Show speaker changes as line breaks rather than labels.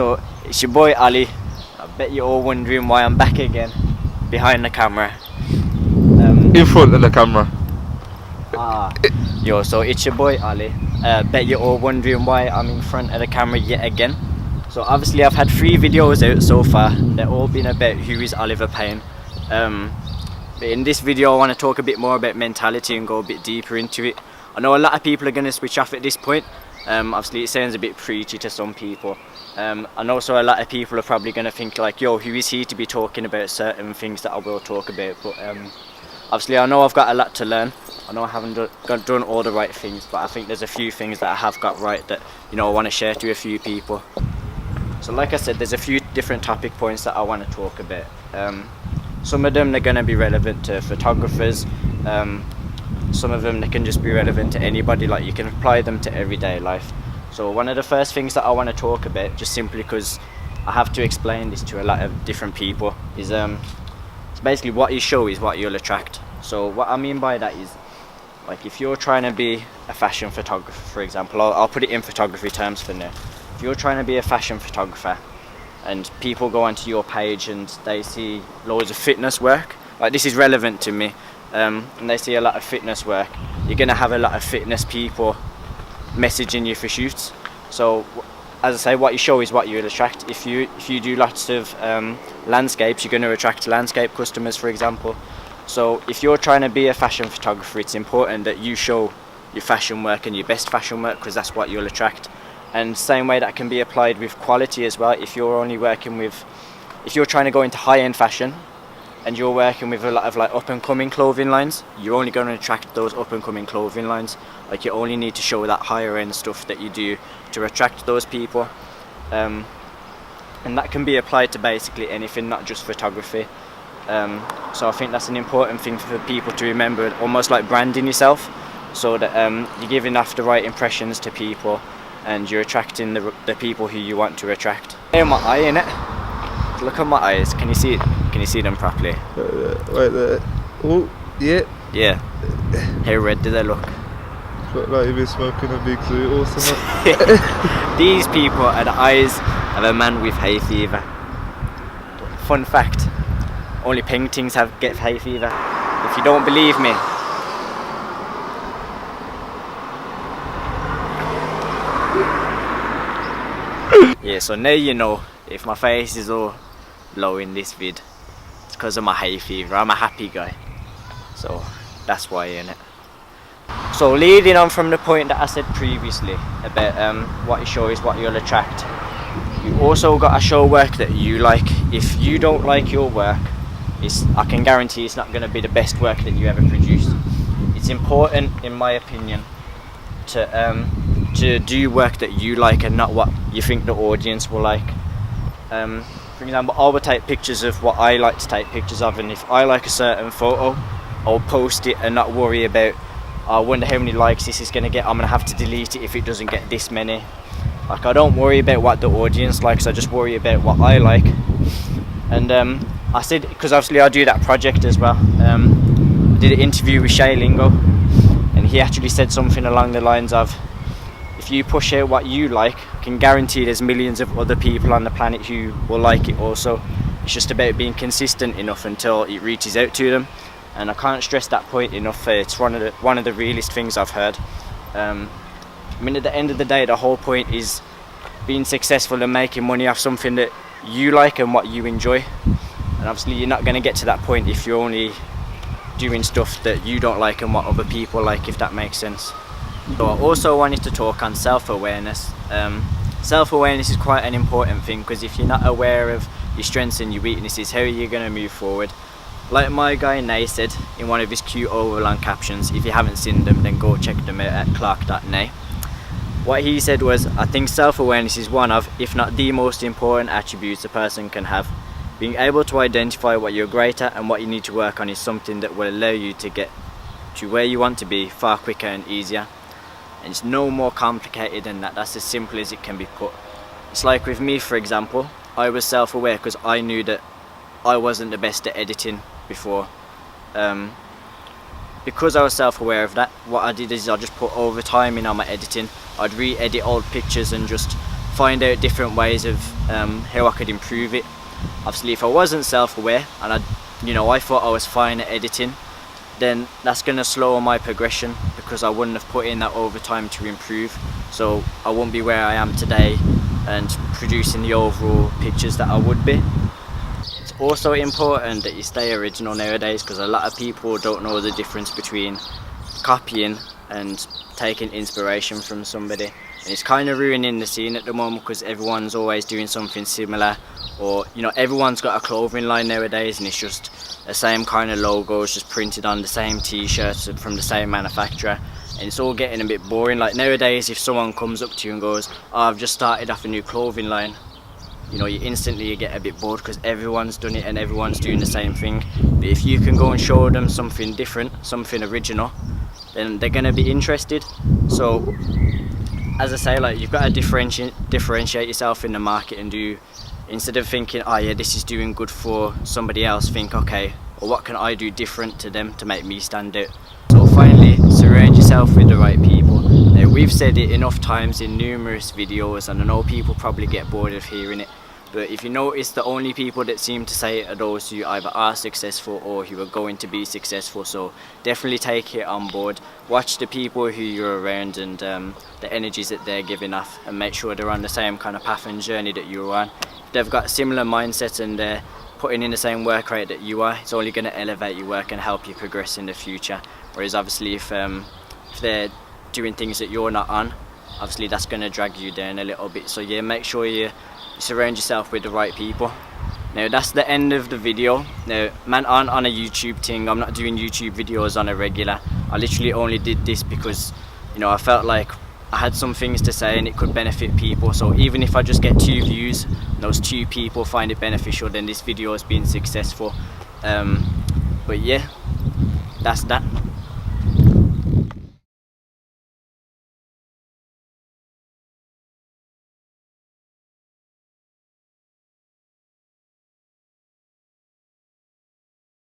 So it's your boy Ali. I bet you're all wondering why I'm back again behind the camera.
In front of the camera.
So it's your boy Ali. Bet you're all wondering why I'm in front of the camera yet again. So obviously I've had 3 videos out so far. They're all been about who is Oliver Payne. But in this video I want to talk a bit more about mentality and go a bit deeper into it. I know a lot of people are going to switch off at this point. Obviously it sounds a bit preachy to some people. And also a lot of people are probably going to think like, yo, who is he to be talking about certain things that I will talk about. But obviously I know I've got a lot to learn. I know I haven't done all the right things, but I think there's a few things that I have got right that, you know, I want to share to a few people. So like I said, there's a few different topic points that I want to talk about. Some of them they're going to be relevant to photographers. Some of them they can just be relevant to anybody, like you can apply them to everyday life. So one of the first things that I want to talk about, just simply because I have to explain this to a lot of different people, is it's basically what you show is what you'll attract. So what I mean by that is, like if you're trying to be a fashion photographer, for example, I'll put it in photography terms for now. If you're trying to be a fashion photographer and people go onto your page and they see loads of fitness work, like this is relevant to me, and they see a lot of fitness work, you're going to have a lot of fitness people messaging you for shoots. So as I say, what you show is what you'll attract. If you do lots of landscapes, you're going to attract landscape customers, for example. So if you're trying to be a fashion photographer, it's important that you show your fashion work and your best fashion work, because that's what you'll attract. And same way that can be applied with quality as well. If you're only working with, if you're trying to go into high-end fashion and you're working with a lot of like up-and-coming clothing lines, you're only going to attract those up-and-coming clothing lines. Like you only need to show that higher-end stuff that you do to attract those people. And that can be applied to basically anything, not just photography. So I think that's an important thing for people to remember, almost like branding yourself, so that you're giving off the right impressions to people and you're attracting the people who you want to attract. Hey, my eye in it. Look at my eyes. Can you see it? Can you see them properly?
Right there. Oh, yeah.
Yeah. How red do they look?
Look like you've been smoking a big zoo or something.
These people are the eyes of a man with hay fever. Fun fact, only paintings get hay fever. If you don't believe me, yeah, so now you know if my face is all low in this vid, it's because of my hay fever. I'm a happy guy, so that's why, innit? So leading on from the point that I said previously about what you show is what you'll attract, you also got to show work that you like. If you don't like your work, I can guarantee it's not going to be the best work that you ever produce. It's important, in my opinion, to do work that you like and not what you think the audience will like. For example, I will take pictures of what I like to take pictures of, and if I like a certain photo, I'll post it and not worry about, I wonder how many likes this is going to get, I'm going to have to delete it if it doesn't get this many. Like, I don't worry about what the audience likes, I just worry about what I like. And I said, because obviously I do that project as well, I did an interview with Shay Lingo, and he actually said something along the lines of, if you push out what you like, I can guarantee there's millions of other people on the planet who will like it also. It's just about being consistent enough until it reaches out to them, and I can't stress that point enough. It's one of the realest things I've heard. I mean, at the end of the day, the whole point is being successful and making money off something that you like and what you enjoy. And obviously you're not going to get to that point if you're only doing stuff that you don't like and what other people like, if that makes sense. So I also wanted to talk on self-awareness. Self-awareness is quite an important thing, because if you're not aware of your strengths and your weaknesses, how are you going to move forward? Like my guy Nay said in one of his cute overland captions, if you haven't seen them then go check them out at clark.nay. What he said was, I think self-awareness is one of, if not the most important attributes a person can have. Being able to identify what you're great at and what you need to work on is something that will allow you to get to where you want to be far quicker and easier. And it's no more complicated than that. That's as simple as it can be put. It's like with me, for example, I was self-aware because I knew that I wasn't the best at editing before. Because I was self-aware of that, what I did is I just put overtime in on my editing. I'd re-edit old pictures and just find out different ways of how I could improve it. Obviously, if I wasn't self-aware and I thought I was fine at editing, then that's going to slow my progression because I wouldn't have put in that overtime to improve. So I won't be where I am today and producing the overall pictures that I would be. It's also important that you stay original nowadays, because a lot of people don't know the difference between copying and taking inspiration from somebody. And it's kind of ruining the scene at the moment because everyone's always doing something similar, or everyone's got a clothing line nowadays and it's just the same kind of logos just printed on the same t-shirts from the same manufacturer, and it's all getting a bit boring. Like nowadays, if someone comes up to you and goes, "Oh, I've just started off a new clothing line," you instantly get a bit bored because everyone's done it and everyone's doing the same thing. But if you can go and show them something different, something original, then they're going to be interested. So as I say, like, you've got to differentiate yourself in the market and instead of thinking, "Oh yeah, this is doing good for somebody else," think, "Okay, well, what can I do different to them to make me stand out?" So finally, surround yourself with the right people. Now, we've said it enough times in numerous videos, and I know people probably get bored of hearing it, but if you notice, the only people that seem to say it are those who either are successful or who are going to be successful. So definitely take it on board. Watch the people who you're around and the energies that they're giving off, and make sure they're on the same kind of path and journey that you're on. If they've got similar mindsets and they're putting in the same work rate that you are, it's only going to elevate your work and help you progress in the future. Whereas obviously if they're doing things that you're not on, obviously that's going to drag you down a little bit. So yeah, make sure you surround yourself with the right people. Now that's the end of the video. Now, man, on a YouTube thing, I'm not doing YouTube videos on a regular. I literally only did this because I felt like I had some things to say and it could benefit people. So even if I just get 2 views, those 2 people find it beneficial, then this video has been successful. But yeah, that's that.